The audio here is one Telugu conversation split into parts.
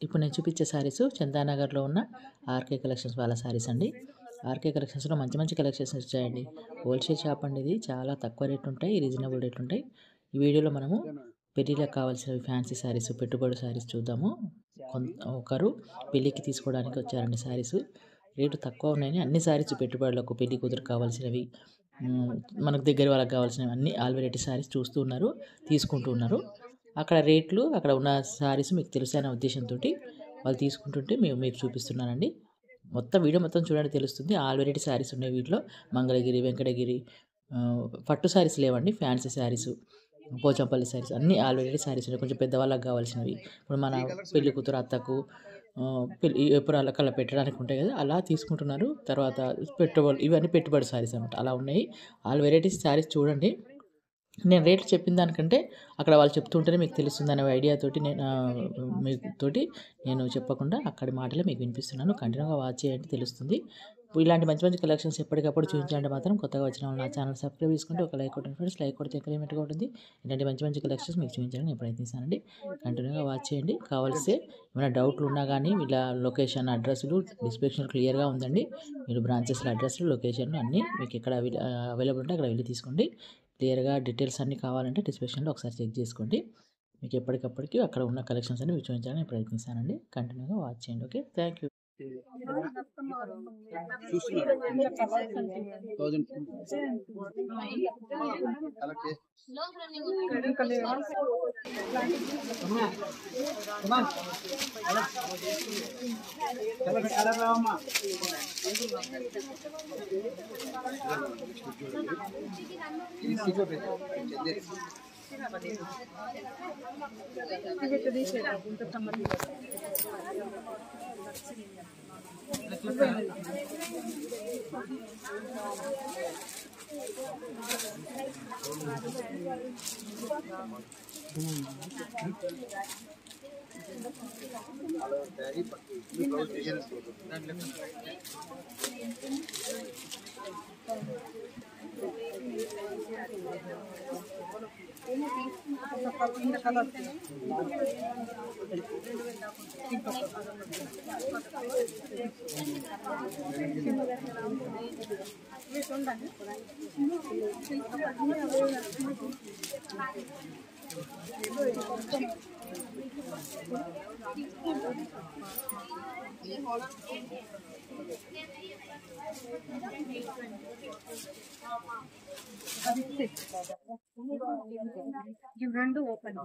ఇప్పుడు నేను చూపించే శారీస్ చందానగర్లో ఉన్న ఆర్కే కలెక్షన్స్ వాళ్ళ శారీస్ అండి. ఆర్కే కలెక్షన్స్లో మంచి మంచి కలెక్షన్స్ వచ్చాయండి. హోల్సేల్ షాప్ అండి ఇది. చాలా తక్కువ రేట్ ఉంటాయి, రీజనబుల్ రేట్ ఉంటాయి. ఈ వీడియోలో మనము పెళ్ళిళ్ళకి కావాల్సినవి ఫ్యాన్సీ శారీస్, పెట్టుబడి శారీస్ చూద్దాము. ఒకరు పెళ్ళికి తీసుకోవడానికి వచ్చారండి శారీస్. రేటు తక్కువ ఉన్నాయని అన్ని శారీస్ పెట్టుబడులకు పెళ్లి కూతురు కావాల్సినవి, మనకు దగ్గర వాళ్ళకి కావాల్సినవి అన్ని ఆల్ వెరైటీ శారీస్ చూస్తూ ఉన్నారు, తీసుకుంటూ ఉన్నారు. అక్కడ రేట్లు అక్కడ ఉన్న శారీస్ మీకు తెలుసు అనే ఉద్దేశంతో వాళ్ళు తీసుకుంటుంటే మీకు చూపిస్తున్నానండి. మొత్తం వీడియో మొత్తం చూడండి, తెలుస్తుంది. ఆల్ వెరైటీ శారీస్ ఉన్నాయి వీటిలో. మంగళగిరి, వెంకటగిరి, పట్టు శారీస్ లేవండి, ఫ్యాన్సీ శారీస్, పోచంపల్లి శారీస్ అన్నీ ఆల్ వెరైటీ శారీస్ ఉన్నాయి. కొంచెం పెద్దవాళ్ళకి కావాల్సినవి, ఇప్పుడు మన పెళ్లి కూతురు అత్తకు పెళ్ళి ఎప్పుడు అలా పెట్టడానికి ఉంటాయి కదా, అలా తీసుకుంటున్నారు. తర్వాత పెట్టుబడి, ఇవన్నీ పెట్టుబడి శారీస్ అనమాట, అలా ఉన్నాయి. ఆల్ వెరైటీస్ శారీస్ చూడండి. నేను రేట్లు చెప్పిన దానికంటే అక్కడ వాళ్ళు చెప్తుంటేనే మీకు తెలుస్తుందనే ఐడియాతోటి మీతోటి నేను చెప్పకుండా అక్కడి మాటలే మీకు వినిపిస్తున్నాను. కంటిన్యూగా వాచ్ చేయండి, తెలుస్తుంది. ఇలాంటి మంచి మంచి కలెక్షన్స్ ఎప్పటికప్పుడు చూపించాలంటే మాత్రం కొత్తగా వచ్చిన వాళ్ళు నా ఛానల్ సబ్స్క్రైబ్ చేసుకుంటే ఒక లైక్ కొట్టండి ఫ్రెండ్స్. లైక్ కొడితే ఎంకరేజ్మెంట్గా ఉంటుంది. ఇలాంటి మంచి మంచి కలెక్షన్స్ మీకు చూపించాలని నేను ప్రయత్నిస్తానండి. కంటిన్యూగా వాచ్ చేయండి. కావాల్సి ఏమైనా డౌట్లు ఉన్నా కానీ వీళ్ళ లొకేషన్, అడ్రస్లు, డిస్క్రిప్షన్ క్లియర్గా ఉందండి. మీరు బ్రాంచెస్ల అడ్రస్లు, లొకేషన్లు అన్నీ మీకు ఎక్కడ అవైలబుల్ ఉంటే అక్కడ వెళ్ళి తీసుకోండి. క్లియర్గా డీటెయిల్స్ అన్నీ కావాలంటే డిస్క్రిప్షన్లో ఒకసారి చెక్ చేసుకోండి. మీకు ఎప్పటికప్పటికి అక్కడ ఉన్న కలెక్షన్స్ అన్ని మీకు చూపించాలని ప్రయత్నిస్తానండి. కంటిన్యూగా వాచ్ చేయండి. Okay, thank you. రెండు ఓపెన్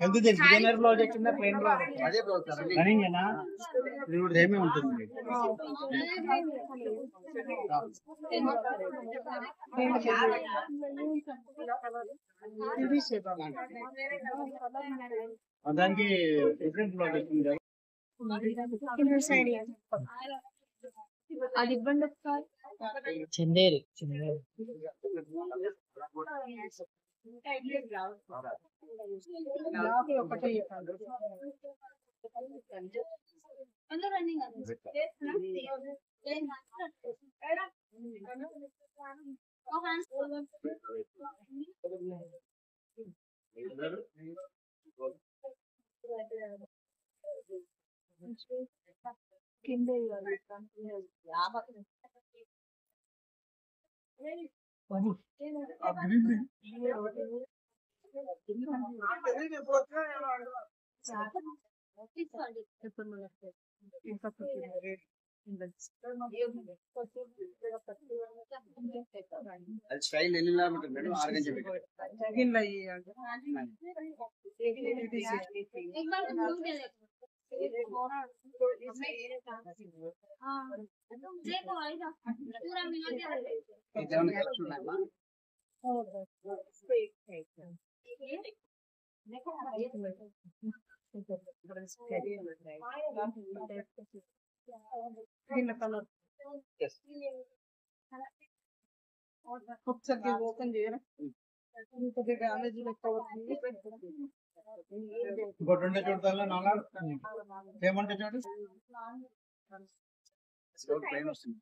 ఎంత డిజైనర్ బ్లౌజ్ వచ్చిందా, ప్లెయిన్ బ్లౌజ్ అదే బ్లౌజ్ రన్నింగ్ ఏనా, ఇది కూడా సేమే ఉంటుంది. దానికి డిఫరెంట్ బ్లౌజ్ వచ్చింది కదా, అది ఇవ్వండి ఒకసారి. చందేరి ఒకటి కింద అది స్టైల్ ఎన్ని ఉంటుంది మేడం ఆర్గంజ ఒకసారి ఓపెన్ చేయరా డ్యామేజ్ ఇంకోటి ఉంటే చూడతా నాలా ఏమంటే చూడు ప్లేన్ వస్తుంది